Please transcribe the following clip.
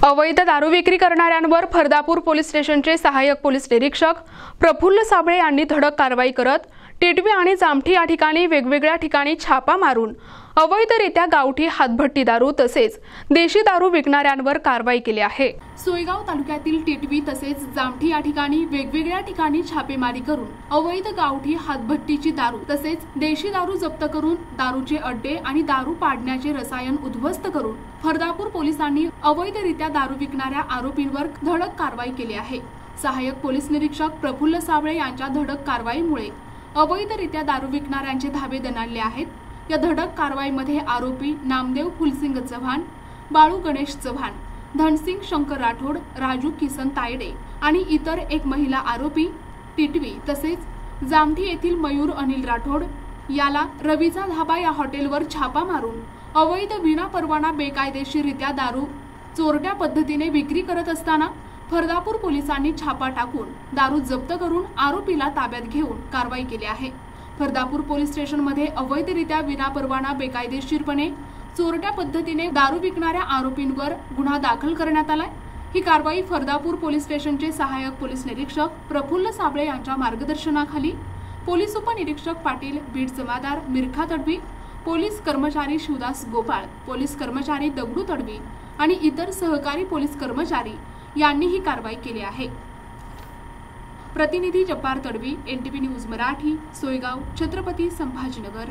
अवैध दारू विक्री करणाऱ्यांवर फरदापूर पोलीस स्टेशनचे सहाय्यक पोलीस निरीक्षक प्रफुल्ल साबळे यांनी धडक कारवाई करत टिटवी आणि जामठी या ठिकाणी वेगवेगळ्या ठिकाणी छापा मारून अवैधरित्या गावठी हातभट्टी दारू तसेच देशी दारू विकणाऱ्यांवर कारवाई केली आहे। सोयगाव तालुक्यातील टिटवी तसेच जामठी या ठिकाणी वेगवेगळ्या ठिकाणी छापेमारी करून अवैध गावठी हातभट्टीची दारू तसेच देशी दारू जप्त करून दारूचे अड्डे आणि दारू पाडण्याचे रसायन उद्ध्वस्त करून फरदापूर पोलिसांनी अवैधरित्या दारू विकणाऱ्या आरोपींवर धडक कारवाई केली आहे। सहाय्यक पोलीस निरीक्षक प्रफुल्ल साबळे यांच्या धडक कारवाईमुळे अवैधरित्या दारू विकणाऱ्यांचे धाबे दणाणले आहेत। या धडक कारवाईमध्ये आरोपी नामदेव फुलसिंग चव्हाण, बाळू गणेश चव्हाण, धनसिंग शंकर राठोड, राजू किसन तायडे आणि इतर एक महिला आरोपी टिटवी तसेच जामठी येथील मयूर अनिल राठोड याला रवीचा धाबा या हॉटेलवर छापा मारून अवैध विना परवाना बेकायदेशीररित्या दारू चोरट्या पद्धतीने विक्री करत असताना फरदापूर पोलिसांनी छापा टाकून दारू जप्त करून आरोपीला ताब्यात घेऊन कारवाई केली आहे। फरदापूर पोलीस स्टेशनमध्ये अवैधरित्या विनापरवाना बेकायदेशीरपणे चोरट्या पद्धतीने दारू विकणाऱ्या आरोपींवर गुन्हा दाखल करण्यात आलाय। ही कारवाई फरदापूर पोलीस स्टेशनचे सहाय्यक पोलीस निरीक्षक प्रफुल्ल साबळे यांच्या मार्गदर्शनाखाली पोलीस उपनिरीक्षक पाटील, बीड जमादार मिरखा तडवी, पोलीस कर्मचारी शिवदास गोपाळ, पोलीस कर्मचारी दगडू तडवी आणि इतर सहकारी पोलीस कर्मचारी यांनी ही कारवाई केली आहे। प्रतिनिधी जब्बार तडवी, NTV न्यूज मराठी, सोयगाव, छत्रपती संभाजीनगर।